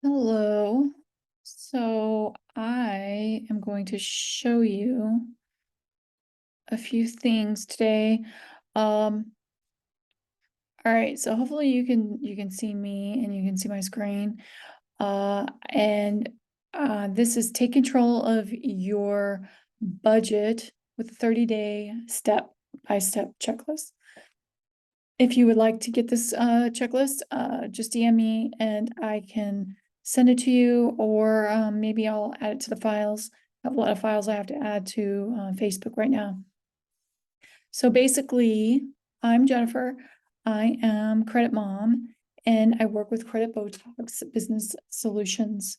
Hello. So I am going to show you a few things today. Um, all right, so hopefully you can see me and you can see my screen. And this is take control of your budget with a 30-day step-by-step checklist. If you would like to get this checklist, just DM me and I can send it to you, or maybe I'll add it to the files. I have a lot of files I have to add to Facebook right now. So basically, I'm Jennifer. I am Credit Mom, and I work with Credit Botox Business Solutions.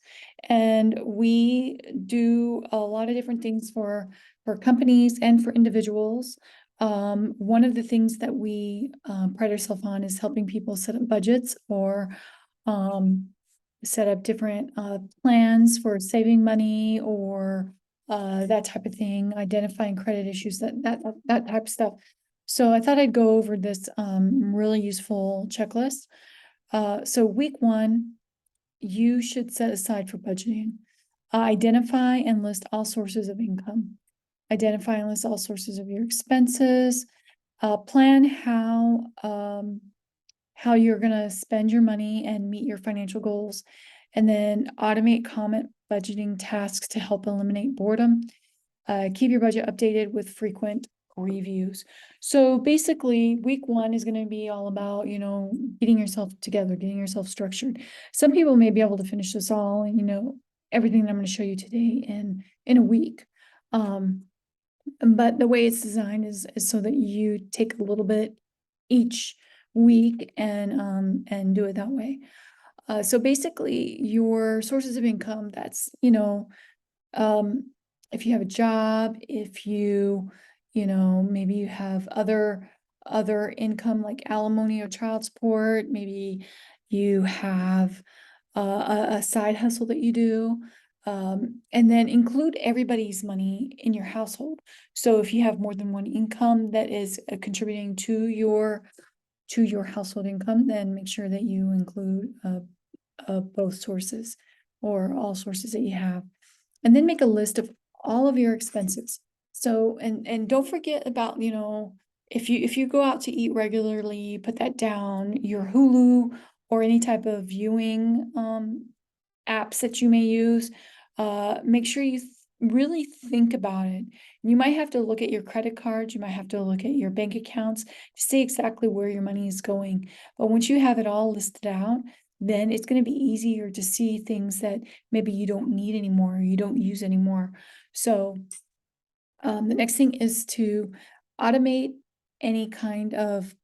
And we do a lot of different things for companies and for individuals. One of the things that we pride ourselves on is helping people set up budgets or um, set up different plans for saving money or that type of thing, identifying credit issues, that type of stuff. So I thought I'd go over this really useful checklist. So week one, you should set aside for budgeting. Identify and list all sources of income. Identify and list all sources of your expenses. Plan how you're gonna spend your money and meet your financial goals. And then automate comment budgeting tasks to help eliminate boredom. Keep your budget updated with frequent reviews. So basically, week one is going to be all about, getting yourself together, getting yourself structured. Some people may be able to finish this all, and everything that I'm going to show you today in a week. But the way it's designed is so that you take a little bit each week and do it that way. So basically, your sources of income, that's, um, if you have a job, if maybe you have other income like alimony or child support, maybe you have a side hustle that you do, and then include everybody's money in your household. So if you have more than one income that is contributing to your household income, then make sure that you include both sources or all sources that you have. And then make a list of all of your expenses. So, and don't forget about, if you go out to eat regularly, put that down. Your Hulu or any type of viewing apps that you may use, make sure you really think about it. You might have to look at your credit cards, you might have to look at your bank accounts to see exactly where your money is going. But once you have it all listed out, then it's going to be easier to see things that maybe you don't need anymore or you don't use anymore. So the next thing is to automate any kind of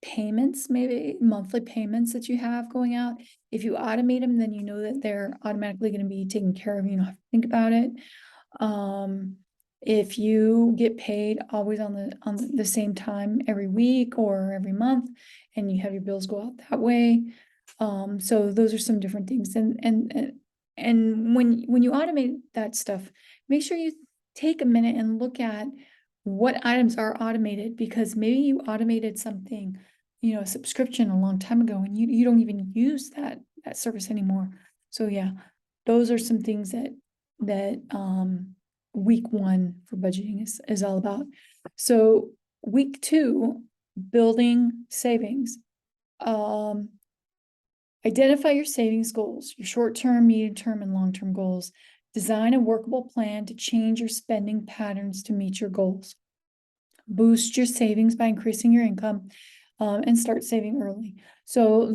payments, maybe monthly payments that you have going out. If you automate them, then you know that they're automatically going to be taken care of. You don't have to think about it. If you get paid always on the same time every week or every month, and you have your bills go out that way. So those are some different things. And when you automate that stuff, make sure you take a minute and look at what items are automated, because maybe you automated something, a subscription a long time ago, and you don't even use that service anymore. So yeah, those are some things that week one for budgeting is all about. So week two, building savings. Um, Identify your savings goals, your short-term, medium-term, and long-term goals. Design a workable plan to change your spending patterns to meet your goals. Boost your savings by increasing your income, and start saving early. So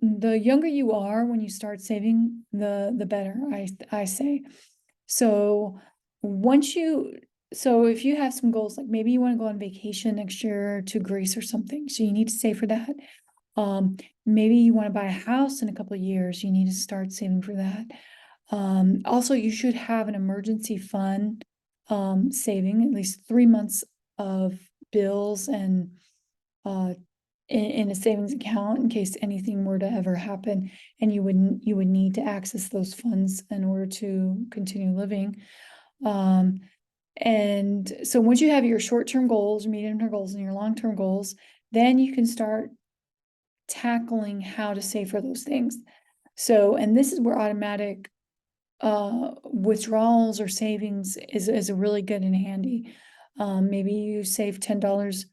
the younger you are when you start saving, the better, I say. So if you have some goals, like maybe you want to go on vacation next year to Greece or something, so you need to save for that. Maybe you want to buy a house in a couple of years, you need to start saving for that. Also, you should have an emergency fund, saving at least 3 months of bills and in a savings account in case anything were to ever happen, and you would need to access those funds in order to continue living. And so once you have your short-term goals, your medium-term goals, and your long-term goals, then you can start tackling how to save for those things. So, and this is where automatic withdrawals or savings is a really good and handy. Maybe you save $10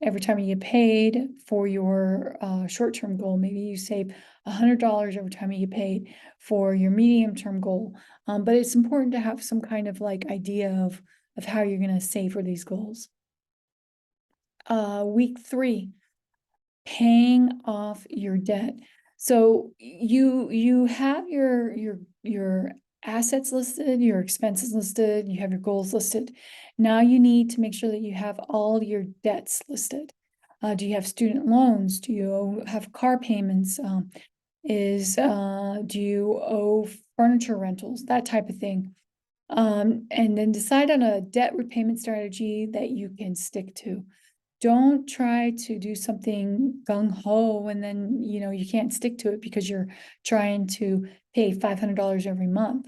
every time you get paid for your short-term goal. Maybe you save $100 every time you get paid for your medium-term goal. But it's important to have some kind of like idea of how you're going to save for these goals. Week 3, paying off your debt. So you have your assets listed, your expenses listed, you have your goals listed. Now you need to make sure that you have all your debts listed. Do you have student loans? Do you have car payments? Do you owe furniture rentals? That type of thing. And then decide on a debt repayment strategy that you can stick to. Don't try to do something gung ho and then, you can't stick to it because you're trying to pay $500 every month.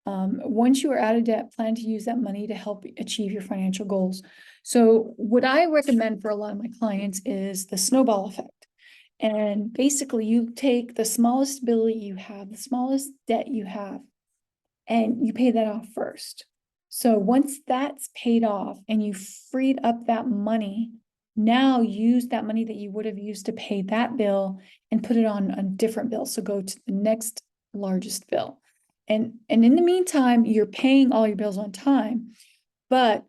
Once you are out of debt, plan to use that money to help achieve your financial goals. So what I recommend for a lot of my clients is the snowball effect. And basically you take the smallest bill you have, the smallest debt you have, and you pay that off first. So once that's paid off and you freed up that money, now use that money that you would have used to pay that bill and put it on a different bill. So go to the next largest bill. And in the meantime, you're paying all your bills on time. But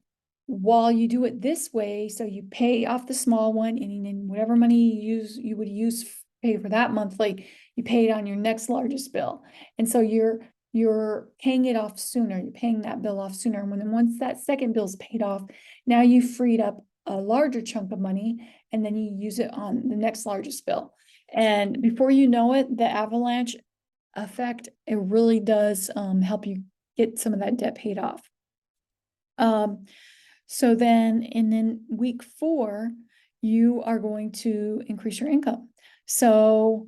while you do it this way, so you pay off the small one and then whatever money you would use pay for that monthly, you pay it on your next largest bill. And so you're paying it off sooner. You're paying that bill off sooner. And then once that second bill's paid off, now you freed up a larger chunk of money and then you use it on the next largest bill. And before you know it, the avalanche effect, it really does help you get some of that debt paid off. So then, and then week 4, you are going to increase your income. So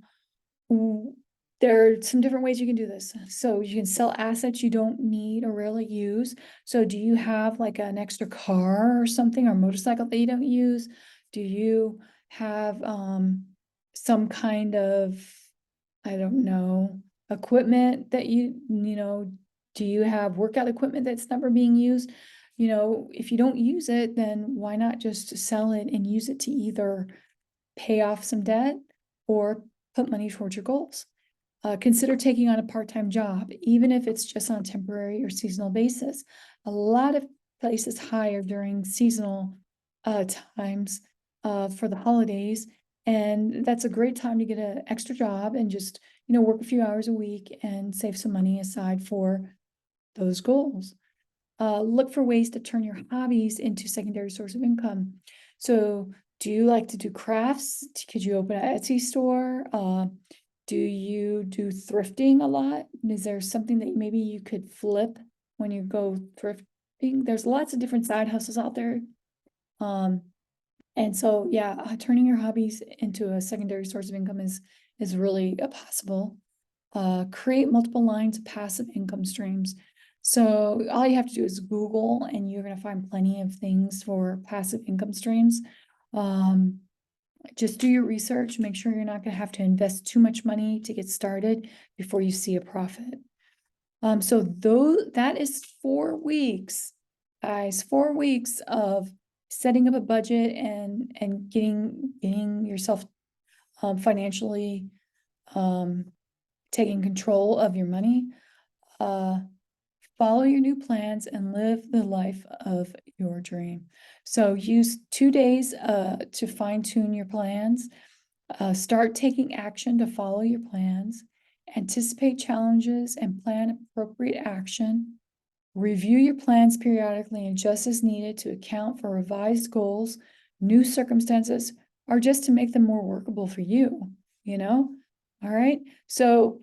there are some different ways you can do this. So you can sell assets you don't need or really use. So do you have like an extra car or something or motorcycle that you don't use? Do you have some kind of, I don't know, equipment that do you have workout equipment that's never being used? If you don't use it, then why not just sell it and use it to either pay off some debt or put money towards your goals? Consider taking on a part-time job, even if it's just on a temporary or seasonal basis. A lot of places hire during seasonal times for the holidays, and that's a great time to get an extra job and just, work a few hours a week and save some money aside for those goals. Look for ways to turn your hobbies into secondary source of income. So do you like to do crafts? Could you open an Etsy store? Do you do thrifting a lot? Is there something that maybe you could flip when you go thrifting? There's lots of different side hustles out there. And so, yeah, turning your hobbies into a secondary source of income is really possible. Create multiple lines of passive income streams. So all you have to do is Google and you're going to find plenty of things for passive income streams. Just do your research, make sure you're not going to have to invest too much money to get started before you see a profit. So that is 4 weeks, guys, 4 weeks of setting up a budget and getting yourself financially taking control of your money. Follow your new plans and live the life of your dream. So use 2 days to fine-tune your plans. Start taking action to follow your plans. Anticipate challenges and plan appropriate action. Review your plans periodically and adjust as needed to account for revised goals, new circumstances, or just to make them more workable for you, All right. So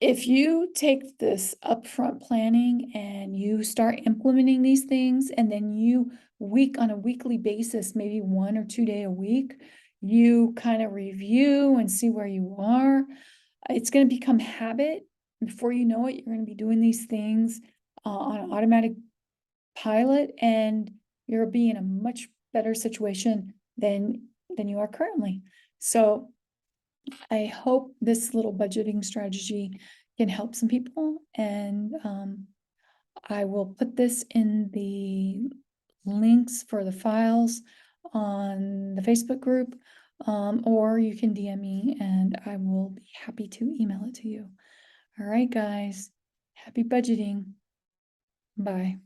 if you take this upfront planning and you start implementing these things, and then you on a weekly basis, maybe 1 or 2 day a week, you kind of review and see where you are, it's going to become habit. Before you know it, you're going to be doing these things on an automatic pilot, and you'll be in a much better situation than you are currently. So I hope this little budgeting strategy can help some people, and I will put this in the links for the files on the Facebook group, or you can DM me and I will be happy to email it to you. All right, guys, happy budgeting. Bye.